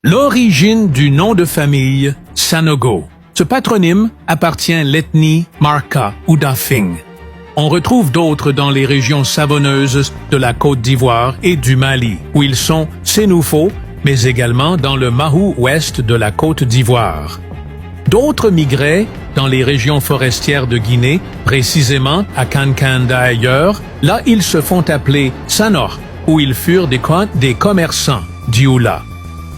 L'origine du nom de famille Sanogo. Ce patronyme appartient à l'ethnie Marca ou Dafing. On retrouve d'autres dans les régions savonneuses de la Côte d'Ivoire et du Mali, où ils sont Sénoufo, mais également dans le Mahou ouest de la Côte d'Ivoire. D'autres migraient dans les régions forestières de Guinée, précisément à Kankanda ailleurs. Là, ils se font appeler Sanor, où ils furent des commerçants, Dioula.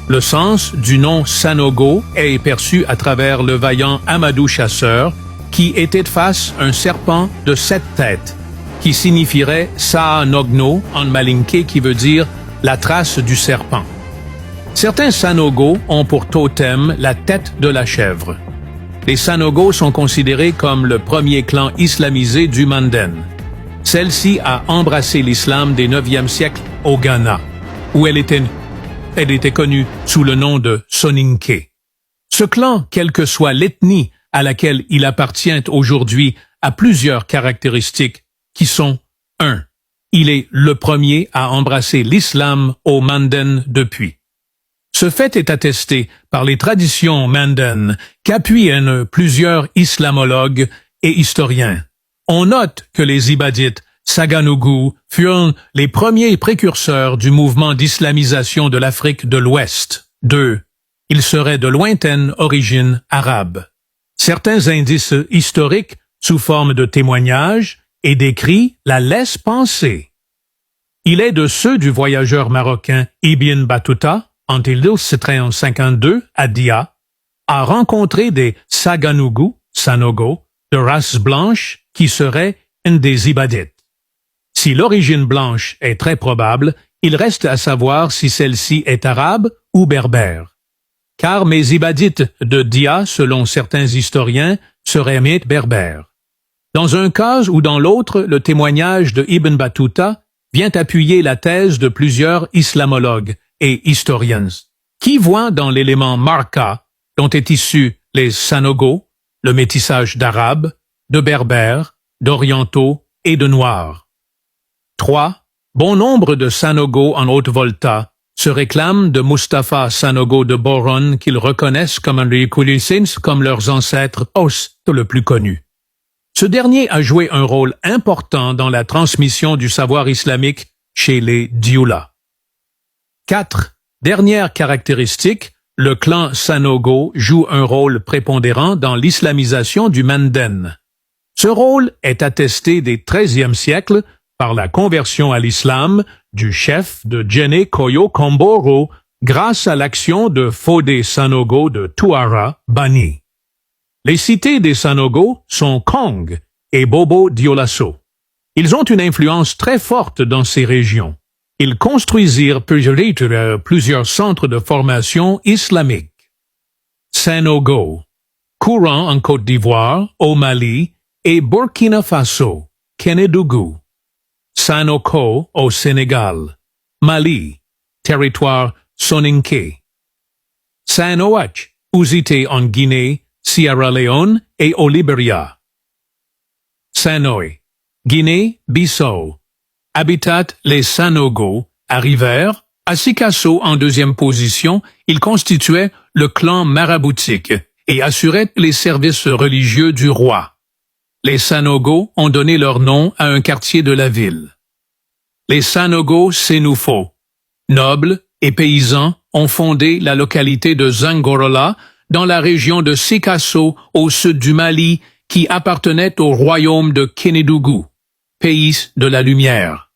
Le sens du nom Sanogo est perçu à travers le vaillant Amadou Chasseur, qui était de face un serpent de 7 têtes, qui signifierait Saanogno en malinké, qui veut dire la trace du serpent. Certains Sanogo ont pour totem la tête de la chèvre. Les Sanogo sont considérés comme le premier clan islamisé du Manden. Celle-ci a embrassé l'islam des 9e siècle au Ghana, où elle était connue sous le nom de Soninké. Ce clan, quelle que soit l'ethnie à laquelle il appartient aujourd'hui, a plusieurs caractéristiques qui sont 1. Il est le premier à embrasser l'islam au Manden depuis. Ce fait est attesté par les traditions Manden qu'appuient plusieurs islamologues et historiens. On note que les Ibadites Saganougou furent les premiers précurseurs du mouvement d'islamisation de l'Afrique de l'Ouest. 2. Ils seraient de lointaine origine arabe. Certains indices historiques, sous forme de témoignages et d'écrits, la laissent penser. Il est de ceux du voyageur marocain Ibn Battuta, en 1252 à Dia, a rencontré des Saganougou, Sanogo, de race blanche qui seraient des Ibadites. Si l'origine blanche est très probable, il reste à savoir si celle-ci est arabe ou berbère. Car mes Ibadites de Dia, selon certains historiens, seraient berbères. Dans un cas ou dans l'autre, le témoignage de Ibn Battuta vient appuyer la thèse de plusieurs islamologues et historiens, qui voient dans l'élément marca, dont est issu les Sanogo, le métissage d'arabes, de berbères, d'orientaux et de noirs. 3. Bon nombre de Sanogo en Haute-Volta se réclament de Mustapha Sanogo de Boron qu'ils reconnaissent comme un Rikulisins comme leurs ancêtres Os, le plus connu. Ce dernier a joué un rôle important dans la transmission du savoir islamique chez les Dioula. 4. Dernière caractéristique, le clan Sanogo joue un rôle prépondérant dans l'islamisation du Manden. Ce rôle est attesté des XIIIe siècle par la conversion à l'islam du chef de Djene Koyo Komboro grâce à l'action de Fodé Sanogo de Touara, Bani. Les cités des Sanogo sont Kong et Bobo Dioulasso. Ils ont une influence très forte dans ces régions. Ils construisirent plusieurs centres de formation islamique. Sanogo, courant en Côte d'Ivoire, au Mali et Burkina Faso, Kénédougou. Sanoko au Sénégal, Mali, territoire soninké. Sanoach, usité en Guinée, Sierra Leone et au Libéria. Sanoé, Guinée-Bissau. Habitat les Sanogo, arrivèrent. À Sikasso en 2e position, ils constituaient le clan maraboutique et assuraient les services religieux du roi. Les Sanogo ont donné leur nom à un quartier de la ville. Les Sanogo Sénoufo, nobles et paysans, ont fondé la localité de Zangorola dans la région de Sikasso au sud du Mali qui appartenait au royaume de Kénédougou, pays de la lumière.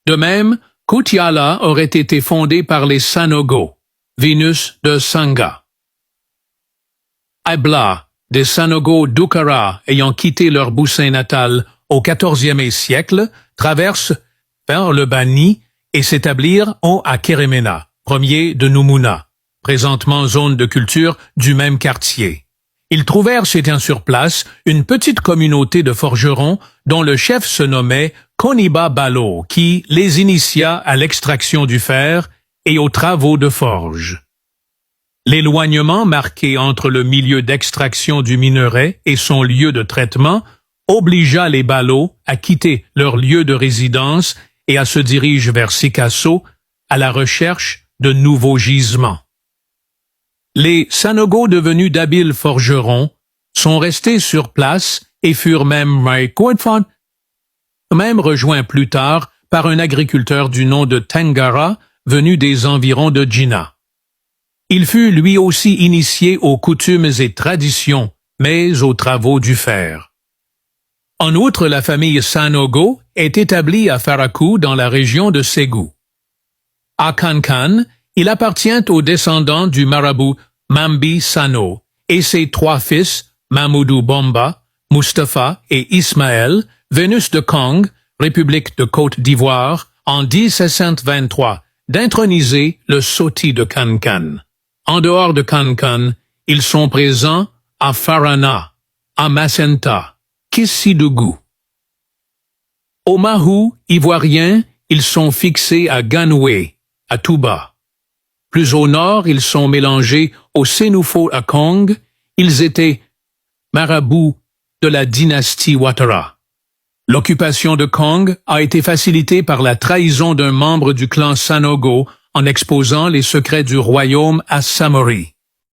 De même, Koutiala aurait été fondé par les Sanogo, Vénus de Sanga. Abla, des Sanogo d'Oukara ayant quitté leur boussin natal au XIVe siècle, traversent vers le Bani et s'établirent à Kérémena, premier de Noumouna, présentement zone de culture du même quartier. Ils trouvèrent sur place une petite communauté de forgerons dont le chef se nommait Koniba Balo, qui les initia à l'extraction du fer et aux travaux de forge. L'éloignement marqué entre le milieu d'extraction du minerai et son lieu de traitement obligea les Balos à quitter leur lieu de résidence et à se diriger vers Sikasso à la recherche de nouveaux gisements. Les Sanogo, devenus d'habiles forgerons, sont restés sur place et furent même rejoints plus tard par un agriculteur du nom de Tangara, venu des environs de Jina. Il fut lui aussi initié aux coutumes et traditions, mais aux travaux du fer. En outre, la famille Sanogo est établie à Faraku dans la région de Ségou. À Kankan, il appartient aux descendants du marabout Mambi Sano et ses 3 fils, Mamoudou Bomba, Mustapha et Ismaël, venus de Kong, République de Côte d'Ivoire, en 1723, d'introniser le Soti de Kankan. En dehors de Kankan, ils sont présents à Farana, à Macenta, Kissidougou. Au Mahou ivoirien, ils sont fixés à Ganoué, à Touba. Plus au nord, ils sont mélangés au Sénoufo à Kong. Ils étaient marabouts de la dynastie Ouattara. L'occupation de Kong a été facilitée par la trahison d'un membre du clan Sanogo en exposant les secrets du royaume à Samori.